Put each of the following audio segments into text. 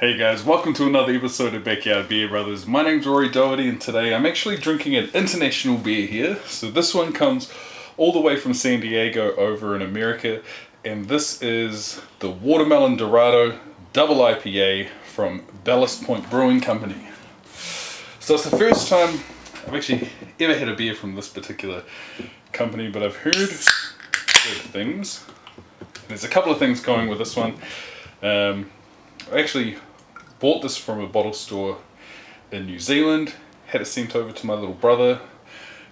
Hey guys, welcome to another episode of Backyard Beer Brothers. My name's Rory Doherty and today I'm actually drinking an international beer here. So this one comes all the way from San Diego over in America, and this is the Watermelon Dorado Double IPA from Ballast Brewing Company. So it's the first time I've actually ever had a beer from this particular company, but I've heard good things. There's a couple of things going with this one. I actually bought this from a bottle store in New Zealand, had it sent over to my little brother,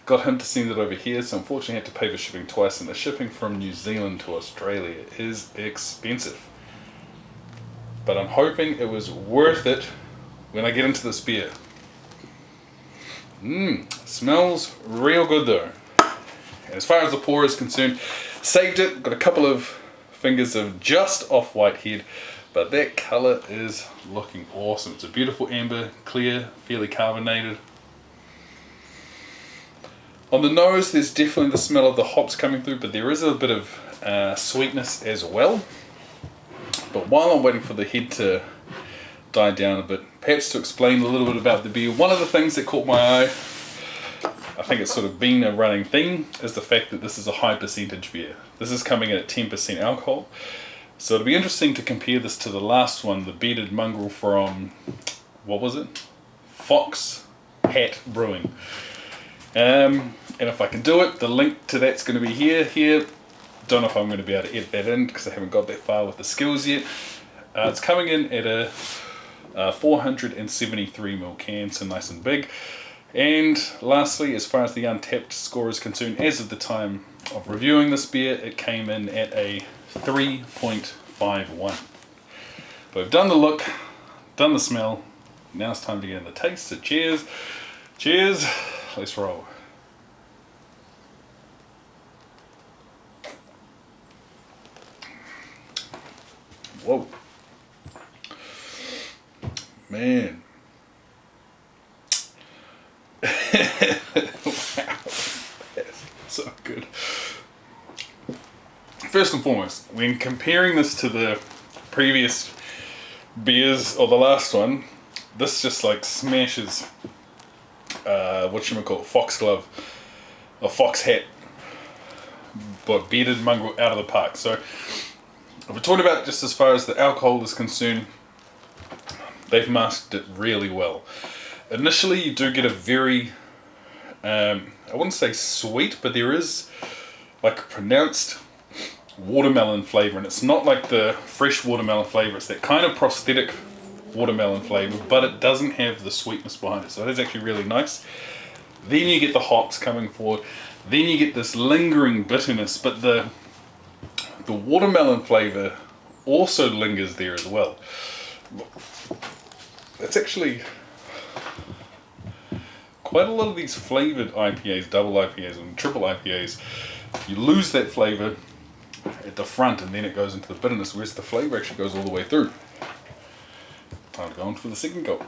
got him to send it over here, so unfortunately I had to pay for shipping twice, and the shipping from New Zealand to Australia is expensive. But I'm hoping it was worth it when I get into this beer. Smells real good though. And as far as the pour is concerned, saved it, got a couple of fingers of just off-white head, but that colour is looking awesome. It's a beautiful amber, clear, fairly carbonated. On the nose, there's definitely the smell of the hops coming through, but there is a bit of sweetness as well. But while I'm waiting for the head to die down a bit, perhaps to explain a little bit about the beer, one of the things that caught my eye, I think it's sort of been a running theme, is the fact that this is a high percentage beer. This is coming in at 10% alcohol. So it'll be interesting to compare this to the last one, the Bearded Mongrel from, what was it? Fox Hat Brewing. And if I can do it, the link to that's going to be here. Don't know if I'm going to be able to edit that in because I haven't got that far with the skills yet. It's coming in at a 473ml can, so nice and big. And lastly, as far as the untapped score is concerned, as of the time of reviewing this beer, it came in at a 3.51. But we've done the look, done the smell, now it's time to get in the taste. So cheers, let's roll. Whoa, man. Wow, that's so good. First and foremost, when comparing this to the previous beers or the last one, this just like smashes foxglove or fox hat, but Bearded Mongrel out of the park. So if we're talking about just as far as the alcohol is concerned, they've masked it really well. Initially you do get a very, I wouldn't say sweet, but there is like a pronounced watermelon flavour, and it's not like the fresh watermelon flavour, it's that kind of prosthetic watermelon flavour, but it doesn't have the sweetness behind it, so that is actually really nice. Then you get the hops coming forward, then you get this lingering bitterness, but the watermelon flavour also lingers there as well. It's actually quite a lot of these flavoured IPAs, double IPAs and triple IPAs, you lose that flavour at the front and then it goes into the bitterness, whereas the flavour actually goes all the way through. Time to go on for the second gulp.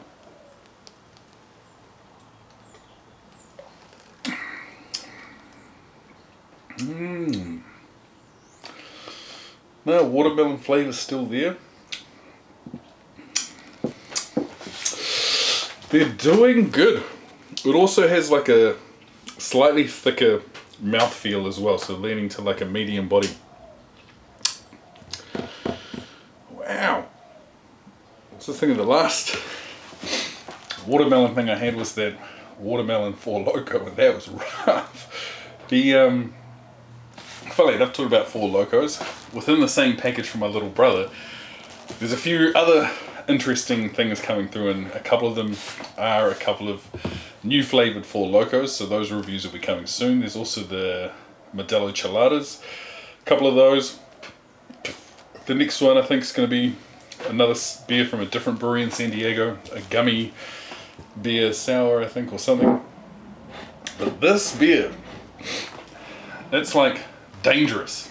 No, watermelon flavour's still there. They're doing good. It also has like a slightly thicker mouthfeel as well, so leaning to like a medium body. Wow. What's the thing of the last watermelon thing I had was that watermelon Four Loko, and that was rough. Funny enough, talking about Four Lokos, within the same package from my little brother, there's a few other interesting things coming through, and a couple of them are a couple of new flavoured Four Lokos, so those reviews will be coming soon. There's also the Modelo Cheladas, a couple of those. The next one I think is going to be another beer from a different brewery in San Diego, a gummy beer sour I think or something. But this beer, it's like dangerous.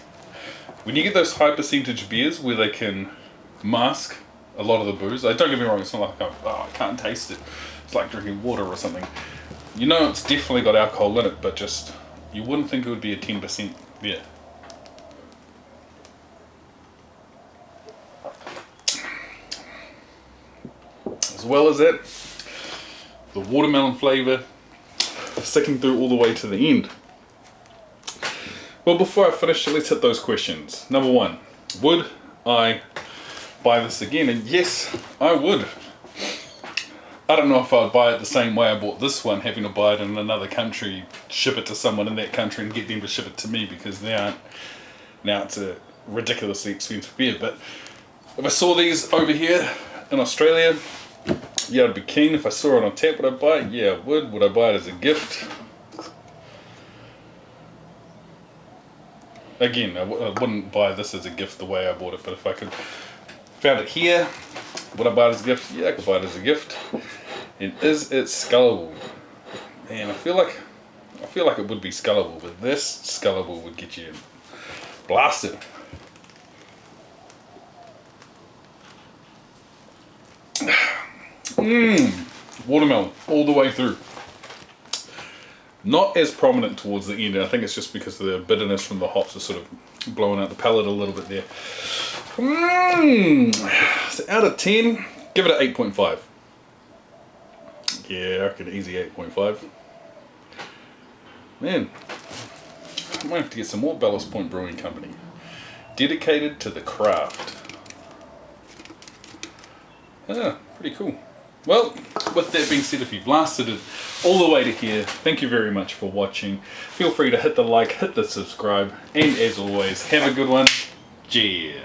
When you get those high percentage beers where they can mask a lot of the booze, don't get me wrong, it's not like I can't taste it, it's like drinking water or something. You know it's definitely got alcohol in it, but just you wouldn't think it would be a 10% beer. As well as that, the watermelon flavour sticking through all the way to the end. Well, before I finish, let's hit those questions. Number one, would I buy this again? And yes, I would. I don't know if I'd buy it the same way I bought this one, having to buy it in another country, ship it to someone in that country and get them to ship it to me, because now it's a ridiculously expensive beer. But if I saw these over here in Australia, yeah, I'd be keen. If I saw it on tap, would I buy it? Yeah, I would. Would I buy it as a gift? Again, I wouldn't buy this as a gift the way I bought it, but if I could found it here, would I buy it as a gift? Yeah, I could buy it as a gift. And is it scullable? Man, I feel like it would be scullable, but this scullable would get you blasted. Watermelon all the way through. Not as prominent towards the end. I think it's just because the bitterness from the hops is sort of blowing out the palate a little bit there. So out of 10, give it an 8.5. Yeah, I reckon easy 8.5. Man, I might have to get some more Ballast Point Brewing Company. Dedicated to the craft. Yeah, pretty cool. Well, with that being said, if you've lasted it all the way to here, thank you very much for watching. Feel free to hit the like, hit the subscribe, and as always, have a good one. Cheers.